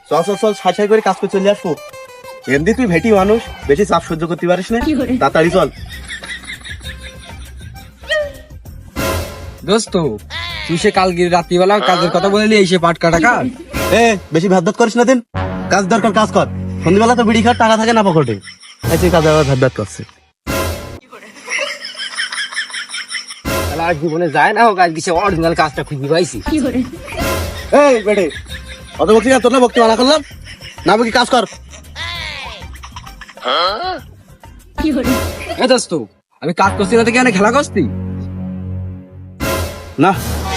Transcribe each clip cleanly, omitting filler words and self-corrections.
চল চল চল ছাই করে কাজ করে চলে আসবো। এমনি তুই ভেটি মানুষ, বেশি চাপ সহ্য করতে পারিস না, তাড়াতাড়ি চল। দোস্ত তুই সে কালকে রাত্রিবেলা কাজের কথা বললি, এই সে পাট কাটা কাজ। বেশি ভেদ করিস না দিন, কাজ দরকার কাজ কর। সন্ধ্যেবেলা তো বিড়ি খাওয়ার টাকা থাকে না পকেটে, তুই কাজে আবার ভেদ করছে। আর জীবনে যায় না হোক, আজকে সে অরিজিনাল কাজটা খুঁজে পাইছি। এই বেটে অত বলছি না, তোর না বক্তি মানা করলাম না, বকি কাজ কর। এ দোস্ত আমি কাজ করছি না, থেকে এনে খেলা করছি না,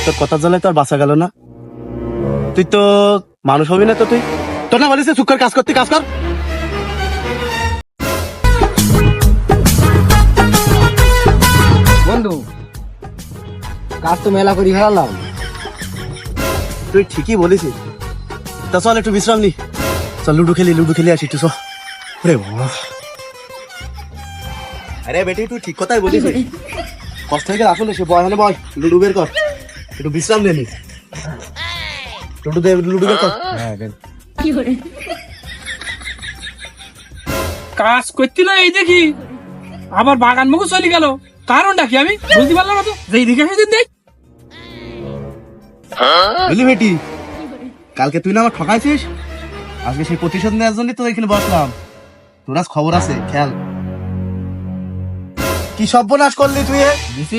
তোর কথা জ্বালায় তো আর বাঁচা গেল না। তুই তো মানুষ হবি না, তো তুই তোর না বলিস চুপ করে কাজ করতে, কাজ কর। বন্ধু কাজ তো মেলা করি ফেলালাম। তুই ঠিকই বলিস, তা চল একটু বিশ্রাম নি, চল লুডু খেলি আসি একটু। আরে বেটি তুই ঠিক কথাই বলিস, কষ্ট হয়ে গেল আসলে। সে বয় বয় লুডু বের কর, একটু বিশ্রাম নে নি। লুডু বের কর। কাজ করছিল এই দেখি আবার বাগান মুখে চলে গেল, কারণটা কি আমি বুঝতে পারলাম না তো। যেই দিকে সেদিন দেখ বুঝলি বেটি, কালকে তুই না আমার ঠকাইছিস, আজকে সেই প্রতিশোধ নেওয়ার জন্য তো এখানে বসলাম। তোর আজ খবর আছে, খেয়াল। কি সর্বনাশ করলি তুই? দিছি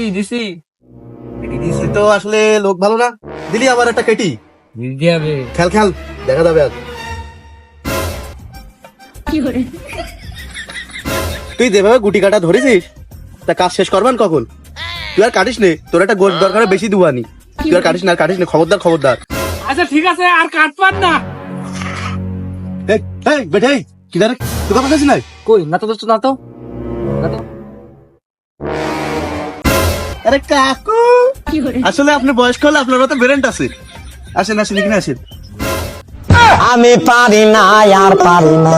তুই তো আসলে লোক ভালো না, দিলি আবার একটা কেটি। হবে খেল দেখা যাবে আজ। তুই যেভাবে গুটি কাটা ধরেছিস, তা কাজ শেষ করবেন কখন? তুই আর কাটিস নে, তোর একটা গোট দরকার বেশি দুয়ানি। তুই আর কাটিস না, খবরদার। আচ্ছা ঠিক আছে, আর কাটপার না। বেটে কি দাঁড়ে তুই কথা কাছিস নাই? কই না তো দোস্ত, না তো আরে কাকু, আসলে আপনার বয়স্ক হলে আপনার তো ব্রেন্ট আছে। আসেন এখানে আসেন। আমি পারি না আর পারি না।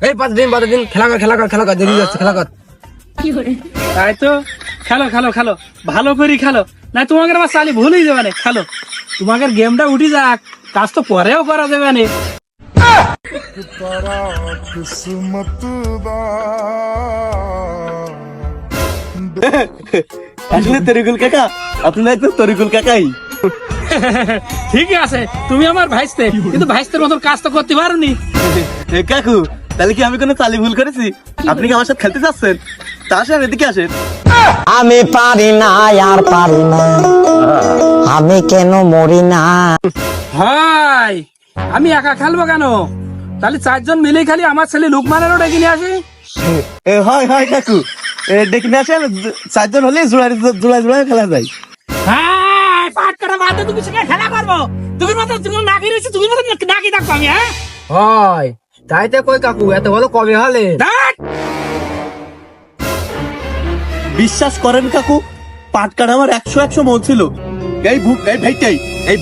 এই 5 দিন বাদে দিন খেলা কর দেরি যাচ্ছে, খেলা কর। তাই তো, খেলো ভালো করে খেলো, না তোমাকে আবার চালি ভুল হয়ে যাবে না। খেলো, তোমাকে গেমটা উঠি যাক, কাজ তো পরেও করা যাবে না। আসলে তরিকুল কাকা, আপনার একদম তরিকুল কাকাই। ঠিকই আছে, তুমি আমার ভাইস্তে, কিন্তু ভাইস্তের মতন কাজ তো করতে পারোনি। কাকু, তাহলে কি আমি কোনো চালি ভুল করেছি? আপনি কি আমার সাথে খেলতে চাচ্ছেন? তা আসেন, এদিকে আসেন। আমি পারি না আর পারি না, আমি কেন মরি না। ভাই আমি একা খেলবো কেন? তাহলে 4 জন মিলে খালি আমার ছেলে লুকমানেরও ডেকে নিয়ে আসি। হয় কাকু, ডেকে নিয়ে আসেন। 4 জন হলে জোড়ায় খেলা যায়। হ্যাঁ, পাট কাটা বাদে তুমি সঙ্গে খেলা করবো। তুমি মতো নাকি রয়েছে, তুমি মতো নাকি থাকবো আমি। হ্যাঁ হয় তাই তো কই কাকু, এত ভালো কবে হলে? দেখ, বিশ্বাস করেন কাকু, পাট কাটা আমার 100 মন ছিল। এই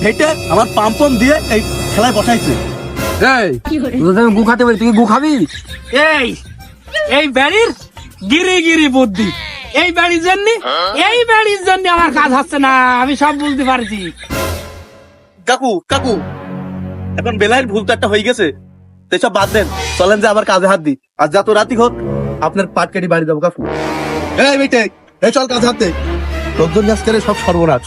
ভেইটাই আমার পাম্পন দিয়ে এই খেলায় বসাইছে। এই তোদের আমি গু খাতে বলি, তুই গু খাবি? এই বাড়ির গিরি বুদ্ধি, এই বাড়ির জন্য আমার কাজ হচ্ছে না, আমি সব বুঝতে পারছি। কাকু এখন বেলায়ের ভুল তো একটা হয়ে গেছে, তো সব বাদ দেন, চলেন যে আবার কাজে হাত দিই। আর যত রাতি হোক আপনার পাট কেটে বাড়ি যাবো কাকু। এই চল কাজে হাত দে, তোর জন্য আজকের সব সর্বনাশ।